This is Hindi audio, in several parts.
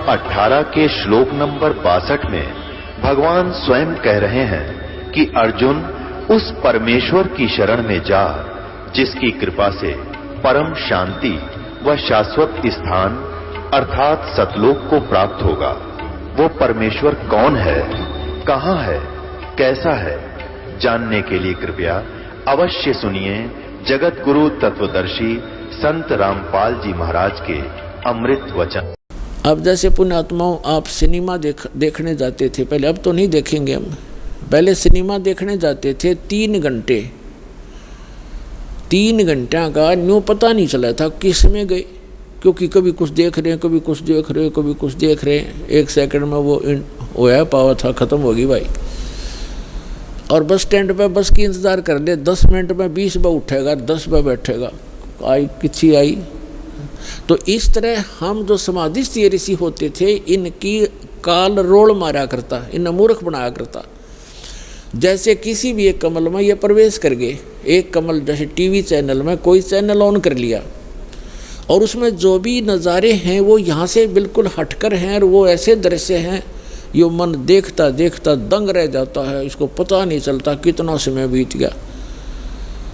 18 के श्लोक नंबर 62 में भगवान स्वयं कह रहे हैं कि अर्जुन उस परमेश्वर की शरण में जा जिसकी कृपा से परम शांति व शाश्वत स्थान अर्थात सतलोक को प्राप्त होगा। वो परमेश्वर कौन है, कहां है, कैसा है, जानने के लिए कृपया अवश्य सुनिए जगत गुरु तत्वदर्शी संत रामपाल जी महाराज के अमृत वचन। अब जैसे पुण्यात्माओं, आप सिनेमा देखने जाते थे पहले, अब तो नहीं देखेंगे हम। पहले सिनेमा देखने जाते थे 3 घंटे, 3 घंटा का न्यू पता नहीं चला था किस में गए, क्योंकि कभी कुछ देख रहे हैं, कभी कुछ देख रहे हैं, कभी कुछ देख रहे हैं। 1 सेकंड में वो होया पावा था, खत्म होगी भाई। और बस स्टैंड पे बस की इंतज़ार कर ले, 10 मिनट में 20 बार उठेगा, 10 बार बैठेगा, आई किसी आई। तो इस तरह हम जो समाधिस्थ ऋषि होते थे, इनकी काल रोल मारा करता, इन्हें मूर्ख बनाया करता। जैसे किसी भी एक कमल में ये प्रवेश कर गए, एक कमल जैसे टीवी चैनल में कोई चैनल ऑन कर लिया और उसमें जो भी नज़ारे हैं वो यहाँ से बिल्कुल हटकर हैं और वो ऐसे दृश्य हैं यो मन देखता देखता दंग रह जाता है, इसको पता नहीं चलता कितना समय बीत गया।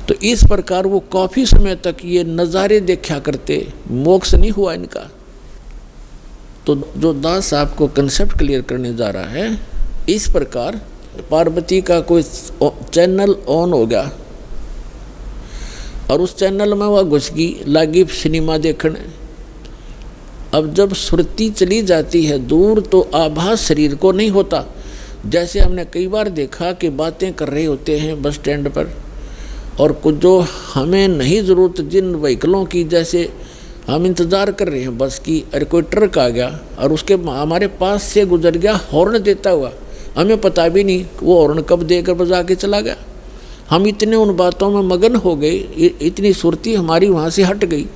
तो इस प्रकार वो काफ़ी समय तक ये नज़ारे देखा करते, मोक्ष नहीं हुआ इनका। तो जो दास आपको कंसेप्ट क्लियर करने जा रहा है, इस प्रकार पार्वती का कोई चैनल ऑन हो गया और उस चैनल में वह घुस गई, लागी सिनेमा देखने। अब जब सुरती चली जाती है दूर तो आभास शरीर को नहीं होता। जैसे हमने कई बार देखा कि बातें कर रहे होते हैं बस स्टैंड पर, और कुछ जो हमें नहीं ज़रूरत जिन व्हीकलों की, जैसे हम इंतज़ार कर रहे हैं बस की, अरे कोई ट्रक आ गया और उसके हमारे पास से गुजर गया हॉर्न देता हुआ, हमें पता भी नहीं वो हॉर्न कब देकर बजा के चला गया। हम इतने उन बातों में मगन हो गए, इतनी सुरती हमारी वहाँ से हट गई।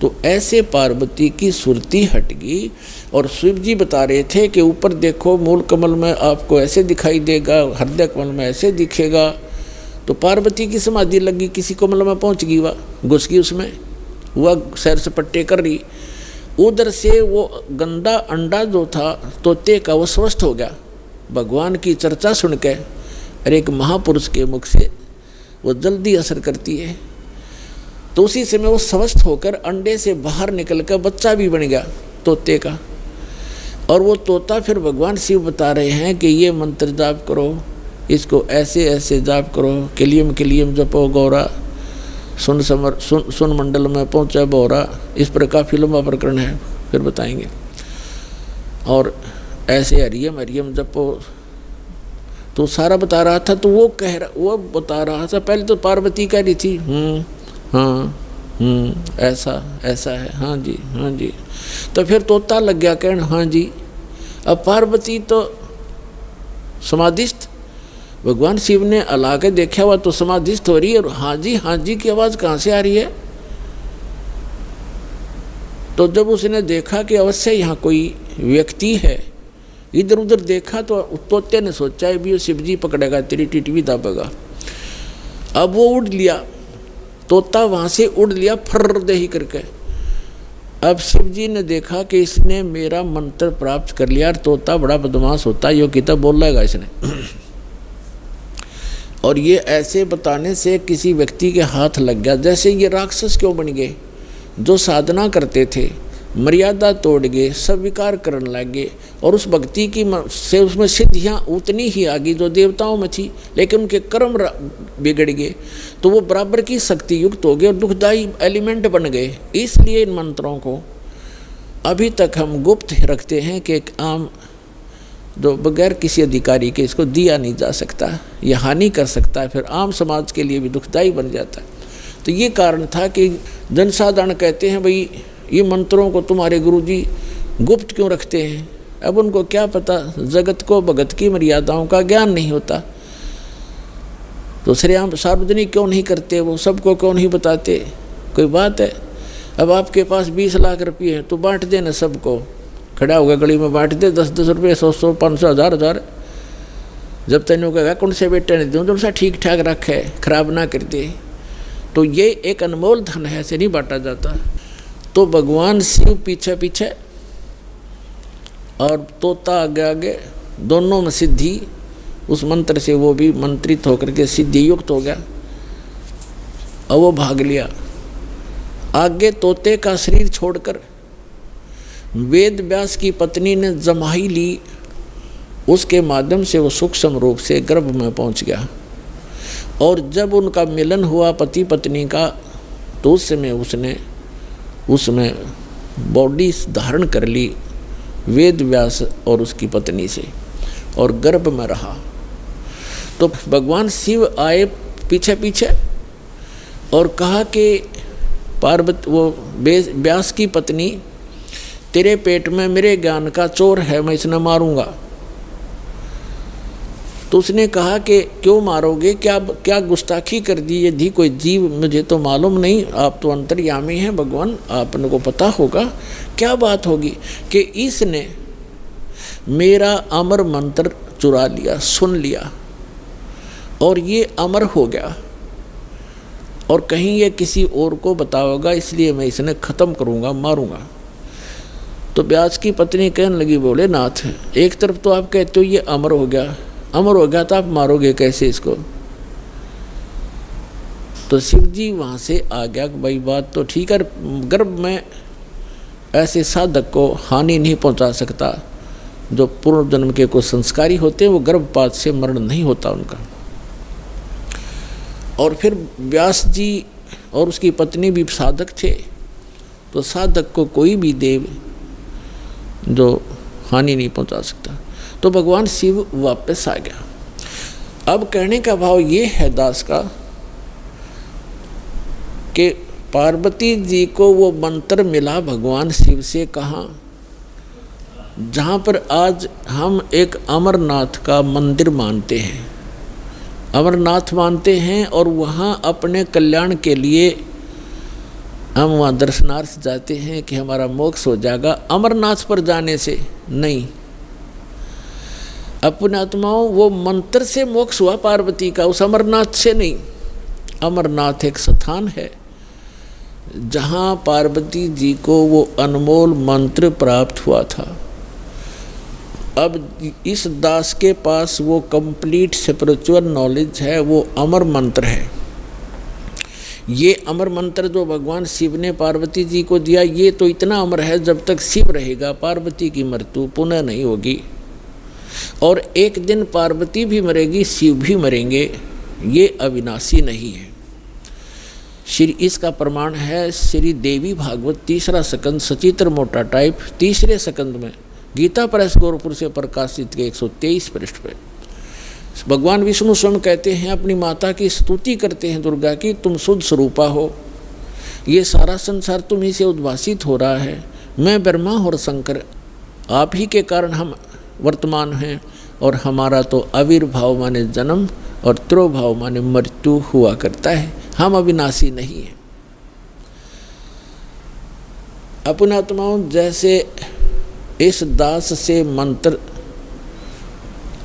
तो ऐसे पार्वती की सुरती हट गई और शिव जी बता रहे थे कि ऊपर देखो मूल कमल में आपको ऐसे दिखाई देगा, हृदय कमल में ऐसे दिखेगा। तो पार्वती की समाधि लगी, किसी कमल में पहुँच गई, वह घुस गई उसमें, वह सैर सपट्टे कर रही। उधर से वो गंदा अंडा जो था तोते का, वो स्वस्थ हो गया भगवान की चर्चा सुन के। और एक महापुरुष के मुख से वो जल्दी असर करती है। तो उसी समय वो स्वस्थ होकर अंडे से बाहर निकल कर बच्चा भी बन गया तोते का। और वो तोता फिर भगवान शिव बता रहे हैं कि ये मंत्र जाप करो, इसको ऐसे ऐसे जाप करो, किलियम जपो गौरा, सुन मंडल में पहुँचा बोरा। इस पर काफ़ी लंबा प्रकरण है, फिर बताएंगे। और ऐसे हरियम जपो, तो सारा बता रहा था। तो वो बता रहा था, पहले तो पार्वती कह रही थी हाँ ऐसा है, हाँ जी। तो फिर तोता लग गया कहने हाँ जी। अब पार्वती तो समाधिस्थ, भगवान शिव ने अला के देखा हुआ तो समाधिस्थ हो रही है, और हाँ जी की आवाज़ कहाँ से आ रही है। तो जब उसने देखा कि अवश्य यहाँ कोई व्यक्ति है, इधर उधर देखा तो तोते ने सोचा है भी वो शिव जी पकड़ेगा, तेरी टिटवी दाबेगा। अब वो उड़ लिया, तोता वहाँ से उड़ लिया फर्र दे ही करके। अब शिव जी ने देखा कि इसने मेरा मंत्र प्राप्त कर लिया, और तोता बड़ा बदमाश होता है, यो किताब बोल लेगा इसने। और ये ऐसे बताने से किसी व्यक्ति के हाथ लग गया। जैसे ये राक्षस क्यों बन गए, जो साधना करते थे मर्यादा तोड़ गए, सब विकार करने लग गए, और उस भक्ति की से उसमें सिद्धियाँ उतनी ही आ गई जो देवताओं में थी, लेकिन उनके कर्म बिगड़ गए, तो वो बराबर की शक्ति युक्त हो गए और दुखदायी एलिमेंट बन गए। इसलिए इन मंत्रों को अभी तक हम गुप्त रखते हैं कि एक आम जो बगैर किसी अधिकारी के इसको दिया नहीं जा सकता, यह हानि कर सकता है, फिर आम समाज के लिए भी दुखदायी बन जाता है। तो ये कारण था कि जनसाधारण कहते हैं भाई ये मंत्रों को तुम्हारे गुरुजी गुप्त क्यों रखते हैं। अब उनको क्या पता, जगत को भगत की मर्यादाओं का ज्ञान नहीं होता, तो श्रेयाम सार्वजनिक क्यों नहीं करते, वो सबको क्यों नहीं बताते। कोई बात है, अब आपके पास 20 लाख रुपये हैं तो बांट देना सबको, खड़ा होगा गली में बांट दे, 10-10 रुपये, 100-100, 500, 1000-1000। जब तेन कहेगा कौन से बेटे ने दूँ, जो सा ठीक ठाक रखे, खराब ना कर दे। तो ये एक अनमोल धन है, ऐसे नहीं बांटा जाता। तो भगवान शिव पीछे पीछे और तोता आगे आगे, दोनों में सिद्धि, उस मंत्र से वो भी मंत्रित होकर के सिद्धि युक्त हो गया और वो भाग लिया। आगे तोते का शरीर छोड़कर वेद व्यास की पत्नी ने जमाई ली, उसके माध्यम से वो सूक्ष्म रूप से गर्भ में पहुंच गया। और जब उनका मिलन हुआ पति पत्नी का, तो उस समय उसने उसमें बॉडी धारण कर ली वेद व्यास और उसकी पत्नी से, और गर्भ में रहा। तो भगवान शिव आए पीछे पीछे और कहा कि पार्वती, वो व्यास की पत्नी, तेरे पेट में मेरे ज्ञान का चोर है, मैं इसे मारूंगा। तो उसने कहा कि क्यों मारोगे, क्या गुस्ताखी कर दी, यदि कोई जीव, मुझे तो मालूम नहीं, आप तो अंतर्यामी हैं भगवान, आपने को पता होगा क्या बात होगी कि इसने मेरा अमर मंत्र चुरा लिया, सुन लिया और ये अमर हो गया और कहीं ये किसी और को बताओगा, इसलिए मैं इसने ख़त्म करूँगा, मारूँगा। तो व्यास की पत्नी कहने लगी, बोले नाथ, एक तरफ तो आप कहते हो ये अमर हो गया, अमर हो गया तो आप मारोगे कैसे इसको? तो शिव जी वहाँ से आ गया कि भाई बात तो ठीक है, गर्भ में ऐसे साधक को हानि नहीं पहुँचा सकता, जो पूर्व जन्म के कुछ संस्कारी होते हैं वो गर्भपात से मरण नहीं होता उनका। और फिर व्यास जी और उसकी पत्नी भी साधक थे, तो साधक को कोई भी देव जो हानि नहीं पहुंचा सकता। तो भगवान शिव वापस आ गया। अब कहने का भाव ये है दास का कि पार्वती जी को वो मंत्र मिला भगवान शिव से, कहाँ, जहाँ पर आज हम एक अमरनाथ का मंदिर मानते हैं, अमरनाथ मानते हैं, और वहाँ अपने कल्याण के लिए हम वहाँ दर्शनार्थ जाते हैं कि हमारा मोक्ष हो जाएगा। अमरनाथ पर जाने से नहीं, अपने आत्माओं वो मंत्र से मोक्ष हुआ पार्वती का, उस अमरनाथ से नहीं। अमरनाथ एक स्थान है जहाँ पार्वती जी को वो अनमोल मंत्र प्राप्त हुआ था। अब इस दास के पास वो कंप्लीट स्पिरिचुअल नॉलेज है, वो अमर मंत्र है। ये अमर मंत्र जो भगवान शिव ने पार्वती जी को दिया, ये तो इतना अमर है, जब तक शिव रहेगा पार्वती की मृत्यु पुनः नहीं होगी, और एक दिन पार्वती भी मरेगी, शिव भी मरेंगे, ये अविनाशी नहीं है। श्री इसका प्रमाण है श्री देवी भागवत 3रा स्कंद सचित्र मोटा टाइप 3रे स्कंद में गीता प्रेस गोरखपुर से प्रकाशित के 123 पृष्ठ पे भगवान विष्णु स्वयं कहते हैं, अपनी माता की स्तुति करते हैं दुर्गा की, तुम शुद्ध स्वरूपा हो, ये सारा संसार तुम्ही से उद्भासित हो रहा है, मैं ब्रह्मा और शंकर आप ही के कारण हम वर्तमान हैं, और हमारा तो आविर्भाव माने जन्म और तिरोभाव माने मृत्यु हुआ करता है, हम अविनाशी नहीं हैं। अपने आत्माओं, जैसे इस दास से मंत्र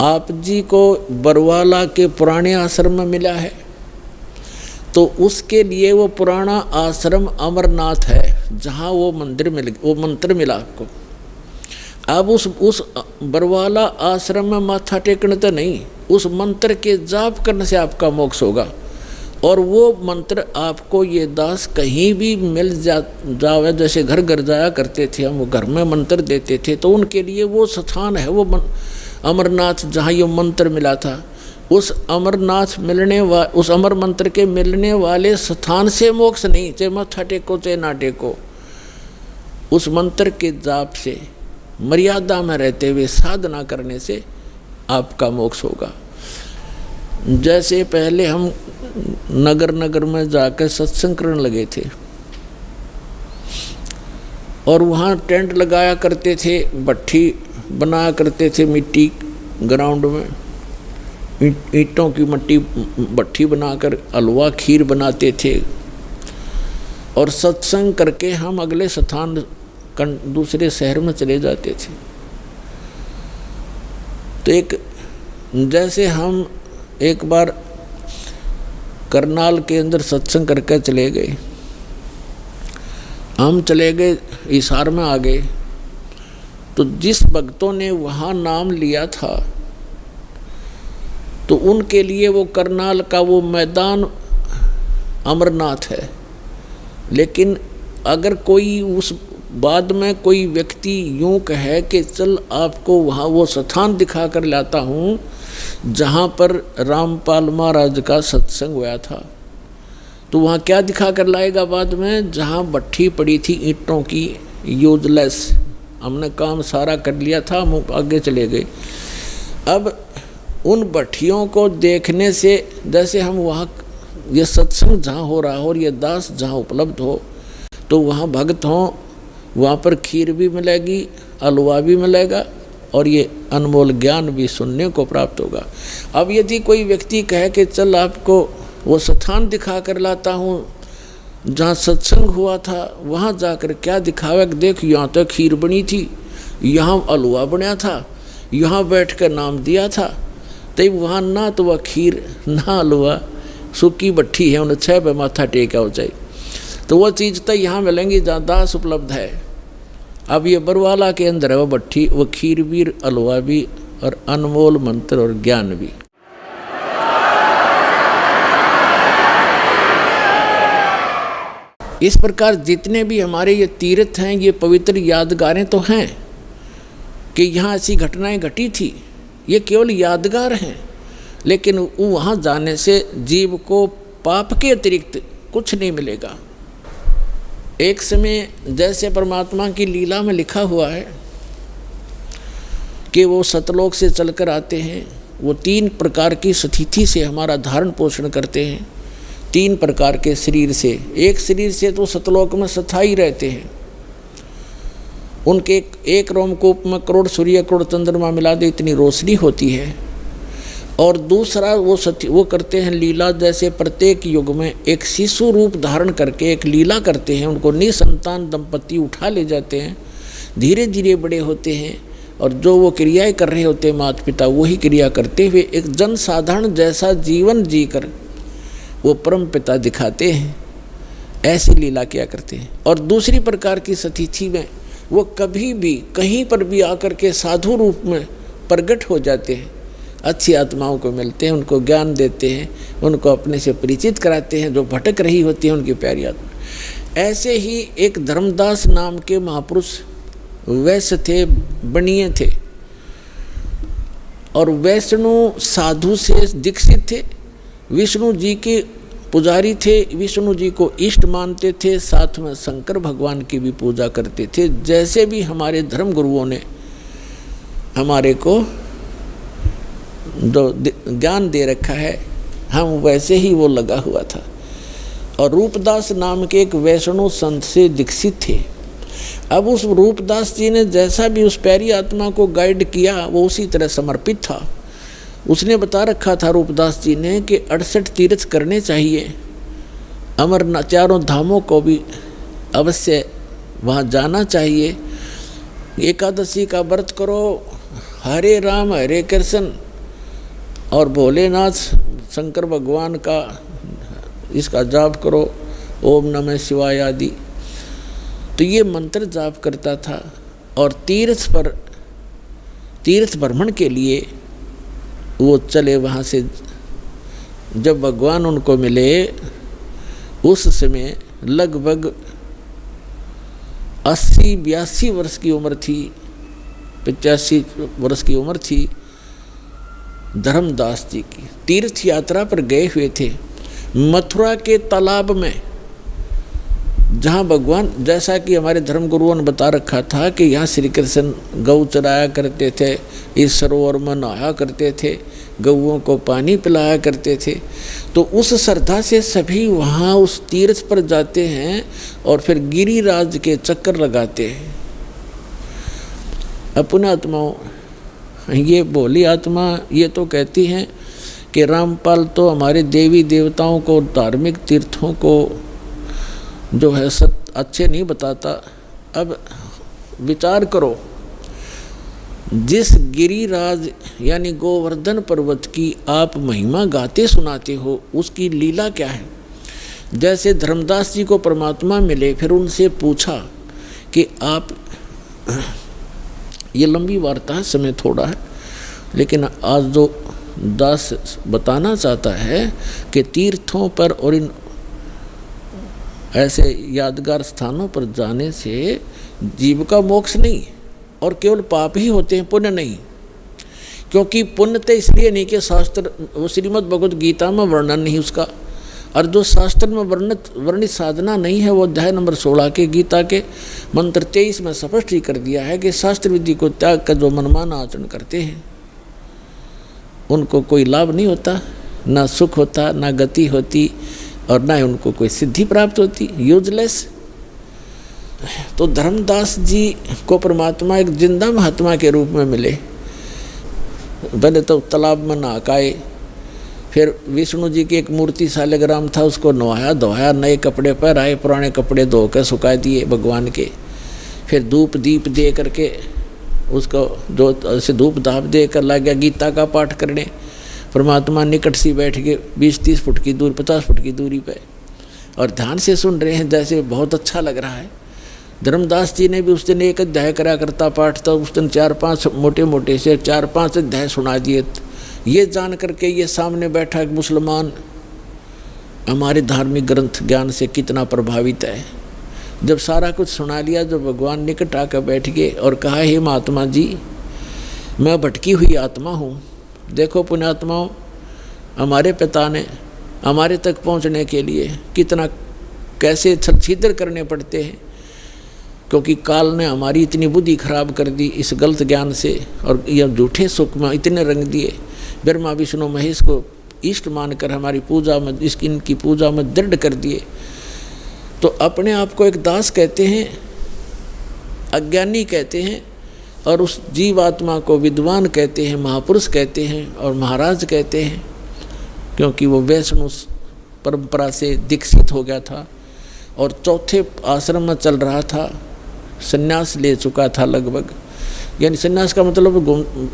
आप जी को बरवाला के पुराने आश्रम में मिला है, तो उसके लिए वो पुराना आश्रम अमरनाथ है जहाँ वो मंत्र मिला आपको। अब उस बरवाला आश्रम में माथा टेकने तो नहीं, उस मंत्र के जाप करने से आपका मोक्ष होगा। और वो मंत्र आपको ये दास कहीं भी मिल जावे, जैसे घर घर जाया करते थे हम, वो घर में मंत्र देते थे, तो उनके लिए वो स्थान है, वो अमरनाथ जहाँ ये मंत्र मिला था, उस अमरनाथ उस अमर मंत्र के मिलने वाले स्थान से मोक्ष नहीं, चाहे माथा टेको चाहे ना टेको, उस मंत्र के जाप से मर्यादा में रहते हुए साधना करने से आपका मोक्ष होगा। जैसे पहले हम नगर नगर में जाकर सत्संग करने लगे थे, और वहाँ टेंट लगाया करते थे, भट्ठी बनाया करते थे मिट्टी ग्राउंड में, ईंटों की मट्टी भट्ठी बनाकर हलवा खीर बनाते थे, और सत्संग करके हम अगले स्थान दूसरे शहर में चले जाते थे। तो जैसे हम एक बार करनाल के अंदर सत्संग करके चले गए, हम चले गए हिसार में आ गए, तो जिस भक्तों ने वहाँ नाम लिया था तो उनके लिए वो करनाल का वो मैदान अमरनाथ है। लेकिन अगर कोई उस बाद में कोई व्यक्ति यूं कहे कि चल आपको वहाँ वो स्थान दिखा कर लाता हूँ जहाँ पर रामपाल महाराज का सत्संग हुआ था, तो वहाँ क्या दिखा कर लाएगा बाद में? जहाँ भट्ठी पड़ी थी ईंटों की, यूजलेस, हमने काम सारा कर लिया था, हम आगे चले गए। अब उन भट्टियों को देखने से, जैसे हम वहाँ ये सत्संग जहाँ हो रहा हो और ये दास जहाँ उपलब्ध हो, तो वहाँ भक्त हों, वहाँ पर खीर भी मिलेगी, हलवा भी मिलेगा और ये अनमोल ज्ञान भी सुनने को प्राप्त होगा। अब यदि कोई व्यक्ति कहे कि चल आपको वो स्थान दिखा कर लाता हूँ जहाँ सत्संग हुआ था, वहाँ जाकर क्या दिखावा, देख यहाँ तो खीर बनी थी, यहाँ हलवा बना था, यहाँ बैठ कर नाम दिया था, तो वहाँ ना तो वह खीर ना हलवा, सूखी भट्ठी है, उन्हें 6 पे माथा टेका हो जाए। तो वह चीज़ तो यहाँ मिलेंगी जहाँ दास उपलब्ध है। अब ये बरवाला के अंदर है वो भट्ठी, वो खीर भी, हलवा भी और अनमोल मंत्र और ज्ञान भी। इस प्रकार जितने भी हमारे ये तीर्थ हैं, ये पवित्र यादगारें तो हैं कि यहाँ ऐसी घटनाएं घटी थी, ये केवल यादगार हैं। लेकिन वहाँ जाने से जीव को पाप के अतिरिक्त कुछ नहीं मिलेगा। एक समय जैसे परमात्मा की लीला में लिखा हुआ है कि वो सतलोक से चलकर आते हैं, वो 3 प्रकार की स्थिति से हमारा धारण पोषण करते हैं, 3 प्रकार के शरीर से। एक शरीर से तो सतलोक में स्थायी रहते हैं, उनके एक रोमकूप में करोड़ सूर्य करोड़ चंद्रमा मिला दे इतनी रोशनी होती है। और दूसरा वो करते हैं लीला, जैसे प्रत्येक युग में एक शिशु रूप धारण करके एक लीला करते हैं, उनको निसंतान दंपति उठा ले जाते हैं, धीरे धीरे बड़े होते हैं और जो वो क्रियाएं कर रहे होते हैं माता पिता, वही क्रिया करते हुए एक जन साधारण जैसा जीवन जीकर वो परम पिता दिखाते हैं, ऐसी लीला किया करते हैं। और दूसरी प्रकार की स्थिति में वो कभी भी कहीं पर भी आकर के साधु रूप में प्रकट हो जाते हैं, अच्छी आत्माओं को मिलते हैं, उनको ज्ञान देते हैं, उनको अपने से परिचित कराते हैं, जो भटक रही होती है उनकी प्यारी आत्मा। ऐसे ही एक धर्मदास नाम के महापुरुष वैश्य थे, बनिए थे और वैष्णु साधु से दीक्षित थे, विष्णु जी के पुजारी थे, विष्णु जी को इष्ट मानते थे, साथ में शंकर भगवान की भी पूजा करते थे। जैसे भी हमारे धर्म गुरुओं ने हमारे को जो ज्ञान दे रखा है, हम वैसे ही वो लगा हुआ था। और रूपदास नाम के एक वैष्णव संत से दीक्षित थे। अब उस रूपदास जी ने जैसा भी उस प्यारी आत्मा को गाइड किया, वो उसी तरह समर्पित था। उसने बता रखा था रूपदास जी ने कि 68 तीर्थ करने चाहिए, अमरनाथ 4 धामों को भी अवश्य वहाँ जाना चाहिए, एकादशी का व्रत करो, हरे राम हरे कृष्ण और भोलेनाथ शंकर भगवान का इसका जाप करो, ओम नमः शिवाय आदि। तो ये मंत्र जाप करता था। और तीर्थ भ्रमण के लिए वो चले वहाँ से। जब भगवान उनको मिले उस समय लगभग 80-82 वर्ष की उम्र थी, 85 वर्ष की उम्र थी धर्मदास जी की। तीर्थ यात्रा पर गए हुए थे मथुरा के तालाब में, जहाँ भगवान, जैसा कि हमारे धर्मगुरुओं ने बता रखा था कि यहाँ श्री कृष्ण गौ चराया करते थे, इस सरोवर में नहाया करते थे, गौओं को पानी पिलाया करते थे। तो उस श्रद्धा से सभी वहाँ उस तीर्थ पर जाते हैं और फिर गिरिराज के चक्कर लगाते हैं। अपने आत्माओं, ये भोली आत्मा ये तो कहती हैं कि रामपाल तो हमारे देवी देवताओं को, धार्मिक तीर्थों को जो है सब अच्छे नहीं बताता। अब विचार करो, जिस गिरिराज यानी गोवर्धन पर्वत की आप महिमा गाते सुनाते हो, उसकी लीला क्या है। जैसे धर्मदास जी को परमात्मा मिले, फिर उनसे पूछा कि आप ये लंबी वार्ता है, समय थोड़ा है, लेकिन आज जो दास बताना चाहता है कि तीर्थों पर और इन ऐसे यादगार स्थानों पर जाने से जीव का मोक्ष नहीं और केवल पाप ही होते हैं, पुण्य नहीं। क्योंकि पुण्य तो इसलिए नहीं कि शास्त्र, वो श्रीमद् भगवद गीता में वर्णन नहीं उसका, और जो शास्त्र में वर्णित साधना नहीं है वो अध्याय नंबर 16 के गीता के मंत्र 23 में स्पष्ट ही कर दिया है कि शास्त्र विधि को त्याग कर जो मनमाना आचरण करते हैं उनको कोई लाभ नहीं होता, ना सुख होता, ना गति होती, और ना उनको कोई सिद्धि प्राप्त होती, यूजलेस। तो धर्मदास जी को परमात्मा एक जिंदा महात्मा के रूप में मिले। पहले तो तालाब में नहाए, फिर विष्णु जी की एक मूर्ति शालिग्राम था, उसको नहाया धोया, नए कपड़े पहनाए, पुराने कपड़े धो कर सुखा दिए भगवान के, फिर धूप दीप दे करके उसको जो ऐसे धूप धाप दे कर लग गया गीता का पाठ करने। परमात्मा निकट से बैठ के 20-30 फुट की दूर 50 फुट की दूरी पे और ध्यान से सुन रहे हैं, जैसे बहुत अच्छा लग रहा है। धर्मदास जी ने भी उस दिन एक अध्याय करा करता पाठ था, उस दिन 4-5 मोटे मोटे से 4-5 अध्याय सुना दिए। ये जान करके ये सामने बैठा एक मुसलमान हमारे धार्मिक ग्रंथ ज्ञान से कितना प्रभावित है। जब सारा कुछ सुना लिया, जब भगवान निकट आकर बैठ गए और कहा, हे महात्मा जी, मैं भटकी हुई आत्मा हूँ, देखो पुण्यात्माओं, हमारे पिता ने हमारे तक पहुँचने के लिए कितना कैसे छल छिद्र करने पड़ते हैं, क्योंकि काल ने हमारी इतनी बुद्धि खराब कर दी इस गलत ज्ञान से, और यह झूठे सुख में इतने रंग दिए। ब्रह्मा विष्णु महेश को इष्ट मानकर हमारी पूजा में, इनकी पूजा में दृढ़ कर दिए। तो अपने आप को एक दास कहते हैं, अज्ञानी कहते हैं, और उस जीवात्मा को विद्वान कहते हैं, महापुरुष कहते हैं और महाराज कहते हैं, क्योंकि वो वैष्णव परंपरा से दीक्षित हो गया था और चौथे आश्रम में चल रहा था, संन्यास ले चुका था लगभग, यानी संन्यास का मतलब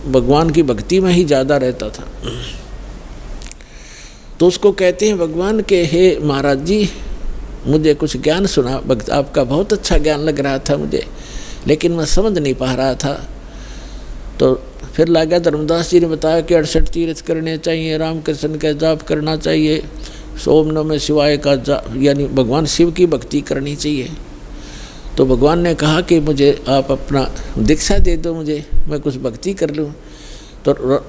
भगवान की भक्ति में ही ज़्यादा रहता था। तो उसको कहते हैं भगवान के, हे महाराज जी, मुझे कुछ ज्ञान सुना, आपका बहुत अच्छा ज्ञान लग रहा था मुझे, लेकिन मैं समझ नहीं पा रहा था। तो फिर लगा धर्मदास जी ने बताया कि 68 तीर्थ करने चाहिए, रामकृष्ण का जाप करना चाहिए, ओम नमः शिवाय का जाप, यानी भगवान शिव की भक्ति करनी चाहिए। तो भगवान ने कहा कि मुझे आप अपना दीक्षा दे दो, मुझे मैं कुछ भक्ति कर लूँ। तो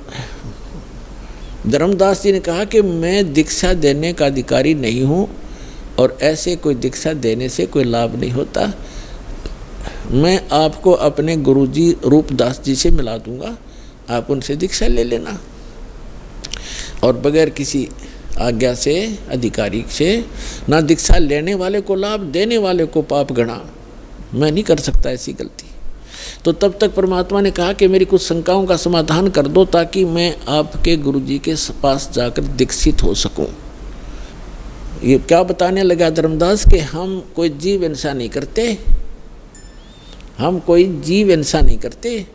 धर्मदास जी ने कहा कि मैं दीक्षा देने का अधिकारी नहीं हूँ और ऐसे कोई दीक्षा देने से कोई लाभ नहीं होता, मैं आपको अपने गुरुजी रूपदास जी से मिला दूंगा, आप उनसे दीक्षा ले लेना। और बगैर किसी आज्ञा से, अधिकारी से, ना दीक्षा लेने वाले को लाभ, देने वाले को पाप गणा, मैं नहीं कर सकता ऐसी गलती। तो तब तक परमात्मा ने कहा कि मेरी कुछ शंकाओं का समाधान कर दो ताकि मैं आपके गुरुजी के पास जाकर दीक्षित हो सकूं। ये क्या बताने लगा धर्मदास के, हम कोई जीव हिंसा नहीं करते, हम कोई जीव हिंसा नहीं करते,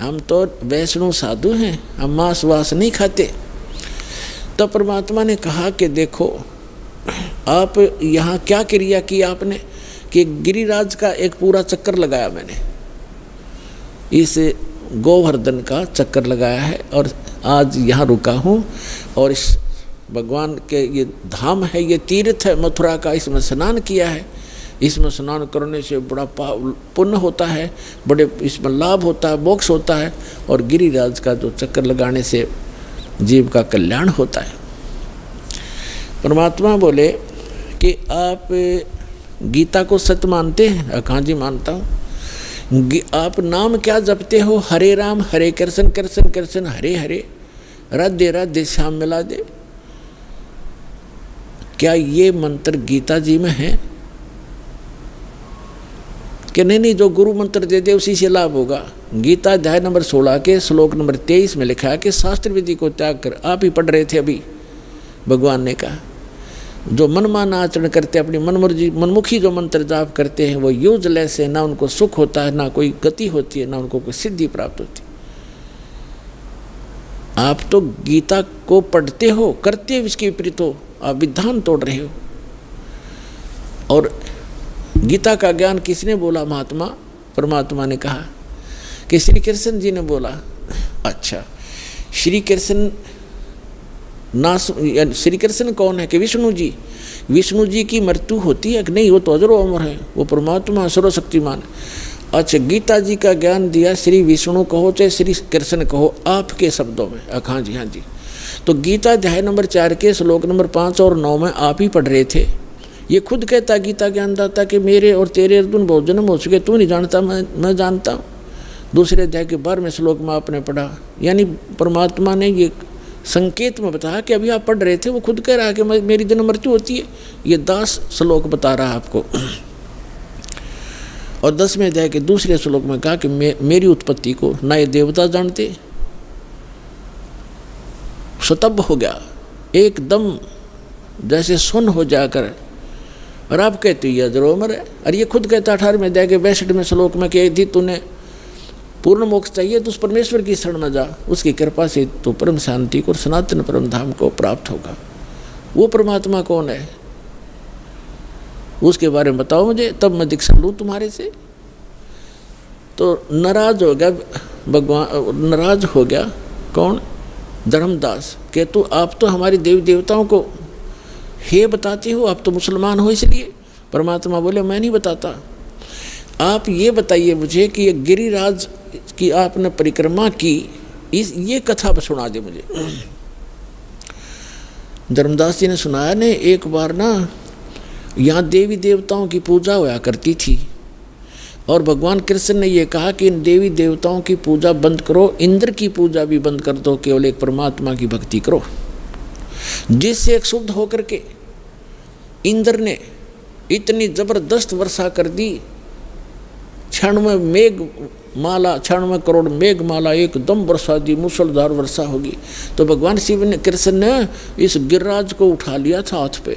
हम तो वैष्णव साधु हैं, हम मांस वास नहीं खाते। तो परमात्मा ने कहा कि देखो, आप यहाँ क्या क्रिया की आपने, कि गिरिराज का एक पूरा चक्कर लगाया मैंने, इस गोवर्धन का चक्कर लगाया है, और आज यहाँ रुका हूँ, और इस भगवान के ये धाम है, ये तीर्थ है मथुरा का, इसमें स्नान किया है। इसमें स्नान करने से बड़ा पुण्य होता है, बड़े इसमें लाभ होता है, मोक्ष होता है, और गिरिराज का जो चक्कर लगाने से जीव का कल्याण होता है। परमात्मा बोले कि आप गीता को सत्य मानते हैं? कहाँ जी मानता हूँ। आप नाम क्या जपते हो? हरे राम हरे कृष्ण कृष्ण कृष्ण हरे हरे, राधे राधे श्याम मिला दे। क्या ये मंत्र गीता जी में है? कि नहीं, जो गुरु मंत्र दे दे उसी से लाभ होगा। गीता अध्याय नंबर 16 के श्लोक नंबर 23 में लिखा है कि शास्त्र विधि को त्याग कर, आप ही पढ़ रहे थे अभी, भगवान ने कहा जो मनमाना आचरण करते, अपनी मनमुखी जो मंत्र जाप करते हैं वो यूजलेस है, ना उनको सुख होता है, ना कोई गति होती है, ना उनको कोई सिद्धि प्राप्त होती। आप तो गीता को पढ़ते हो, करते हो इसके विपरीत हो, आप विधान तोड़ रहे हो। और गीता का ज्ञान किसने बोला? महात्मा परमात्मा ने कहा कि श्री कृष्ण जी ने बोला, अच्छा श्री कृष्ण श्री कृष्ण कौन है? कि विष्णु जी। विष्णु जी की मृत्यु होती है कि नहीं? वो तो अजरो अमर है, वो परमात्मा सर्वशक्तिमान। अच्छा, गीता जी का ज्ञान दिया, श्री विष्णु कहो चाहे श्री कृष्ण कहो, आपके शब्दों में। हाँ जी, हाँ जी। तो गीता अध्याय नंबर 4 के श्लोक नंबर 5 और 9 में आप ही पढ़ रहे थे। ये खुद कहता गीता ज्ञानदाता कि मेरे और तेरे अर्जुन बहुत जन्म हो चुके, तू नहीं जानता, मैं जानता हूँ। दूसरे अध्याय के 12वें श्लोक में आपने पढ़ा, यानी परमात्मा ने ये संकेत में बताया कि अभी आप पढ़ रहे थे, वो खुद कह रहा है कि मेरी जन्म मृत्यु होती है। ये 10 श्लोक बता रहा है आपको। और 10वें अध्याय के दूसरे श्लोक में कहा कि मेरी उत्पत्ति को ना ये देवता जानते। सतब हो गया, एकदम जैसे सुन हो जाकर, और आप कहते हो यह जरूर है। और ये खुद कहता 18वें अध्याय के 62वें श्लोक में कि यदि तूने पूर्ण मोक्ष चाहिए तो उस परमेश्वर की शरण में जा, उसकी कृपा से तो परम शांति को, सनातन परम धाम को प्राप्त होगा। वो परमात्मा कौन है उसके बारे में बताओ मुझे, तब मैं दीक्षा लूँ तुम्हारे से। तो नाराज हो गया भगवान, नाराज हो गया कौन? धर्मदास। कि तो आप तो हमारे देवी देवताओं को हे बताते हो, आप तो मुसलमान हो इसलिए। परमात्मा बोले मैं नहीं बताता, आप ये बताइए मुझे कि ये गिरिराज की आपने परिक्रमा की, ये कथा सुना दे मुझे। धर्मदास जी ने सुनाया ने, एक बार ना यहाँ देवी देवताओं की पूजा हुआ करती थी, और भगवान कृष्ण ने ये कहा कि इन देवी देवताओं की पूजा बंद करो, इंद्र की पूजा भी बंद कर दो, केवल एक परमात्मा की भक्ति करो। जिससे एक शुद्ध होकर के इंद्र ने इतनी जबरदस्त वर्षा कर दी, 96 मेघ माला, 96 करोड़ मेघ माला एकदम वर्षा दी, मूसलधार वर्षा होगी। तो भगवान शिव ने, कृष्ण ने इस गिरिराज को उठा लिया था हाथ पे,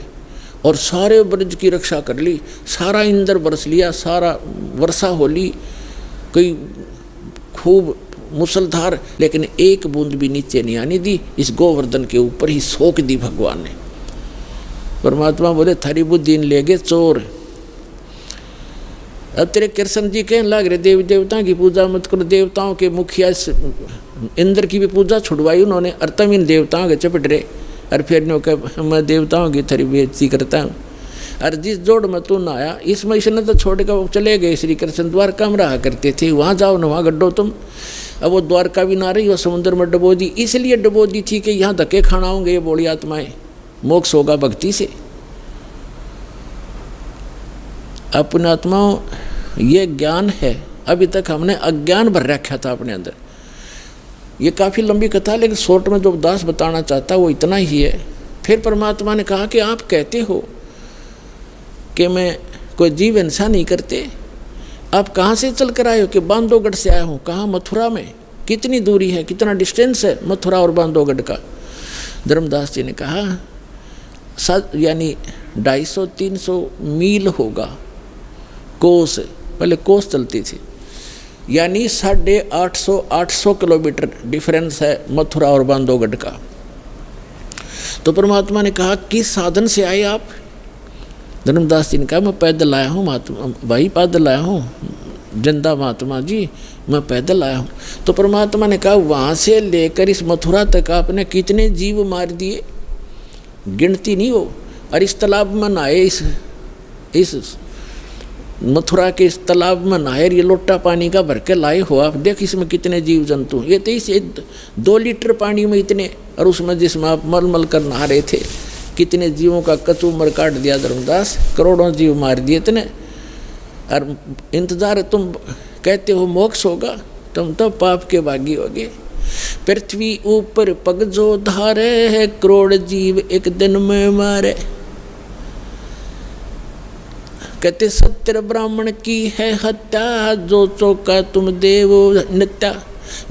और सारे ब्रज की रक्षा कर ली, सारा इंद्र बरस लिया, सारा वर्षा हो ली, कोई खूब मुसलधार, लेकिन एक बूंद भी नीचे नहीं आने दी। इस गोवर्धन के ऊपर ही सोख दी भगवान ने। परमात्मा बोले थारी बुद्धि ले गए चोर। अब तेरे कृष्ण जी कहने लग रहे देवी देवताओं की पूजा मत करो, देवताओं के मुखिया इंद्र की भी पूजा छुड़वाई उन्होंने, और तम इन देवताओं के चपट रहे, और फिर मैं देवताओं की थरी बेइज्जती करता हूँ। और जिस जोड़ में तू ना आया, इसमें इसने तो छोड़ कर वो चले गए। श्री कृष्ण द्वारका में रहा करते थे, वहाँ जाओ ना वहाँ गड्ढो तुम। अब वो द्वारका भी ना रही, वो समुद्र में डबो दी, इसलिए डबो दी थी कि यहाँ धक्के खाना होंगे ये बोली आत्माएं, मोक्ष होगा भक्ति से। अपने आत्माओं ये ज्ञान है, अभी तक हमने अज्ञान भर रखा था अपने अंदर। ये काफ़ी लंबी कथा, लेकिन शॉर्ट में जो दास बताना चाहता वो इतना ही है। फिर परमात्मा ने कहा कि आप कहते हो कि मैं कोई जीव हिंसा नहीं करते, आप कहाँ से चल कर आए हो? कि बांधवगढ़ से आया हूँ। कहाँ? मथुरा में। कितनी दूरी है, कितना डिस्टेंस है मथुरा और बांधवगढ़ का? धर्मदास जी ने कहा यानी 250-300 मील होगा, कोस, पहले कोस चलती थी, यानी 850 किलोमीटर डिफरेंस है मथुरा और बांधवगढ़ का। तो परमात्मा ने कहा किस साधन से आए आप? धर्मदास जी ने कहा मैं पैदल आया हूँ महात्मा भाई, पैदल आया हूँ जिंदा महात्मा जी, मैं पैदल आया हूँ। तो परमात्मा ने कहा वहाँ से लेकर इस मथुरा तक आपने कितने जीव मार दिए, गिनती नहीं हो। और इस तालाब में नहाए, इस मथुरा के इस तालाब में नहाए, ये लोटा पानी का भर के लाए हो आप, देख इसमें कितने जीव जंतु। ये तो इस 2 लीटर पानी में इतने, और उसमें जिसमें आप मल कर नहा रहे थे, कितने जीवों का कचूमर काट दिया धर्मदास, करोड़ों जीव मार दिए इतने। और इंतजार तुम कहते हो मोक्ष होगा, तुम तो पाप के भागी होगे। पृथ्वी ऊपर पग जो धारे है, करोड़ जीव एक दिन में मारे। कहते सत्य ब्राह्मण की है हत्या, जो चौका तुम देवो नित्या।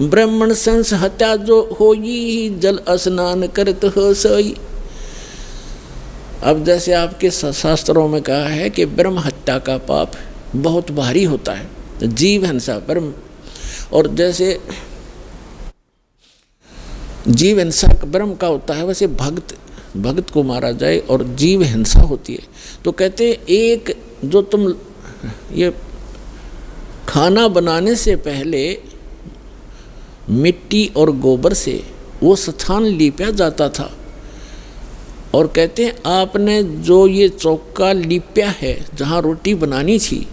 ब्राह्मण संस हत्या जो होई, जल स्नान करत हो सोई। अब जैसे आपके शास्त्रों में कहा है कि ब्रह्म हत्या का पाप बहुत भारी होता है, जीव हिंसा ब्रह्म, और जैसे जीव हिंसा ब्रह्म का होता है, वैसे भक्त को मारा जाए और जीव हिंसा होती है। तो कहते एक जो तुम ये खाना बनाने से पहले मिट्टी और गोबर से वो स्थान लिपा जाता था। और कहते हैं आपने जो ये चौका लिपा है जहाँ रोटी बनानी थी,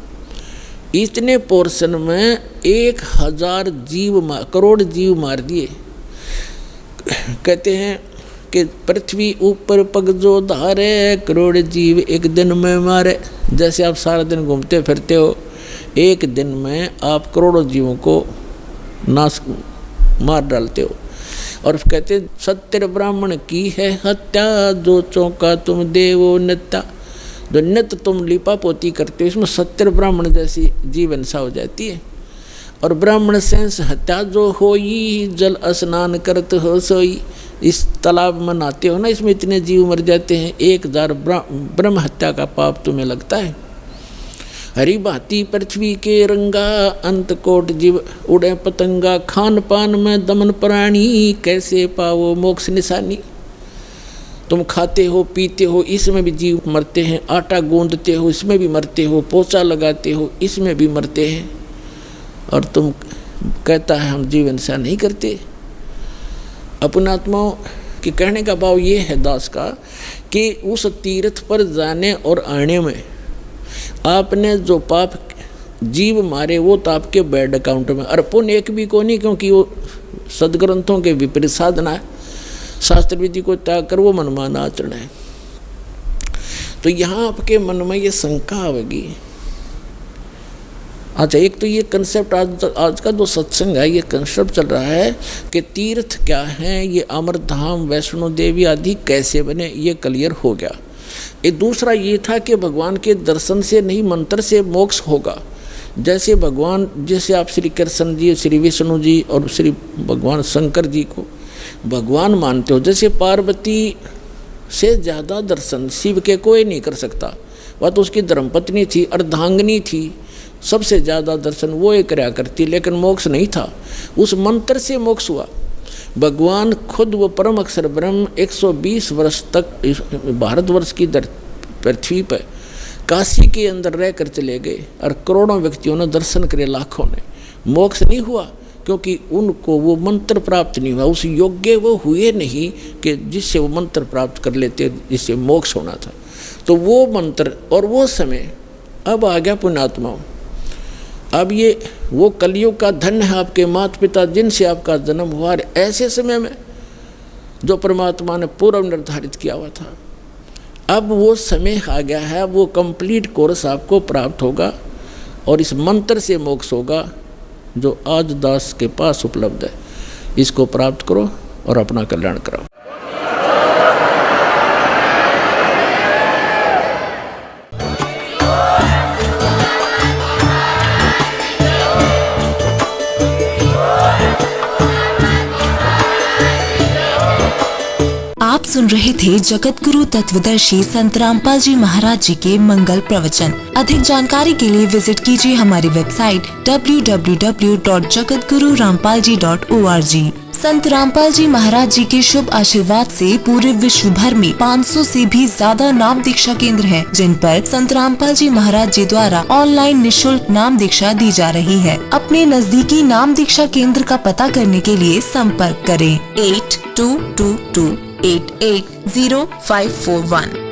इतने पोर्शन में 1000 करोड़ जीव मार दिए। कहते हैं कि पृथ्वी ऊपर पग जो धारे, करोड़ जीव एक दिन में मारे। जैसे आप सारा दिन घूमते फिरते हो, एक दिन में आप करोड़ों जीवों को नाश मार डालते हो। और कहते हैं 70 ब्राह्मण की है हत्या, जो चौका तुम देवो नित्या। जो नित्य तुम लिपा पोती करते हो, इसमें 70 ब्राह्मण जैसी जीवन सा हो जाती है। और ब्राह्मण सेंस हत्या जो होई, जल स्नान करते हो सोई। इस तालाब में नहाते हो ना, इसमें इतने जीव मर जाते हैं, 1000 ब्रह्म हत्या का पाप तुम्हें लगता है। हरी भांति पृथ्वी के रंगा, अंत कोट जीव उड़े पतंगा। खान पान में दमन प्राणी, कैसे पाओ मोक्ष निशानी। तुम खाते हो पीते हो, इसमें भी जीव मरते हैं। आटा गूंदते हो, इसमें भी मरते हो। पोछा लगाते हो, इसमें भी मरते हैं। और तुम कहता है हम जीवन सा नहीं करते। अपनात्माओं के कहने का भाव ये है दास का कि उस तीर्थ पर जाने और आने में आपने जो पाप जीव मारे वो तो आपके बैड अकाउंट में, और पुण्य एक भी को नहीं, क्योंकि वो सदग्रंथों के विपरीत साधना है। शास्त्र विधि को त्याग कर वो मनमाना आचरण है। तो यहाँ आपके मन में ये शंका आवेगी। अच्छा, एक तो ये कंसेप्ट आज का जो सत्संग है, ये कंसेप्ट चल रहा है कि तीर्थ क्या है, ये अमरधाम वैष्णो देवी आदि कैसे बने, ये क्लियर हो गया। एक दूसरा ये था कि भगवान के दर्शन से नहीं मंत्र से मोक्ष होगा। जैसे भगवान, जैसे आप श्री कृष्ण जी, श्री विष्णु जी और श्री भगवान शंकर जी को भगवान मानते हो, जैसे पार्वती से ज़्यादा दर्शन शिव के कोई नहीं कर सकता। वह तो उसकी धर्मपत्नी थी, अर्धांगिनी थी, सबसे ज़्यादा दर्शन वो एक करया करती, लेकिन मोक्ष नहीं था। उस मंत्र से मोक्ष हुआ। भगवान खुद वो परम अक्षर ब्रह्म 120 वर्ष तक भारतवर्ष की पृथ्वी पर काशी के अंदर रह कर चले गए, और करोड़ों व्यक्तियों ने दर्शन करे, लाखों ने। मोक्ष नहीं हुआ क्योंकि उनको वो मंत्र प्राप्त नहीं हुआ, उस योग्य वो हुए नहीं कि जिससे वो मंत्र प्राप्त कर लेते, जिससे मोक्ष होना था। तो वो मंत्र और वो समय अब आ गया पुण्यात्माओं। अब ये वो कलयुग का धन है आपके माता पिता जिनसे आपका जन्म हुआ, ऐसे समय में जो परमात्मा ने पूर्व निर्धारित किया हुआ था। अब वो समय आ गया है, वो कंप्लीट कोर्स आपको प्राप्त होगा और इस मंत्र से मोक्ष होगा जो आज दास के पास उपलब्ध है। इसको प्राप्त करो और अपना कल्याण कराओ। आप सुन रहे थे जगत गुरु तत्वदर्शी संत रामपाल जी महाराज जी के मंगल प्रवचन। अधिक जानकारी के लिए विजिट कीजिए हमारी वेबसाइट www.jagatgururampalji.org। संत रामपाल जी महाराज जी के शुभ आशीर्वाद से पूरे विश्व भर में 500 से भी ज्यादा नाम दीक्षा केंद्र हैं, जिन पर संत रामपाल जी महाराज जी द्वारा ऑनलाइन निशुल्क नाम दीक्षा दी जा रही है। अपने नजदीकी नाम दीक्षा केंद्र का पता करने के लिए संपर्क करें 8222880541।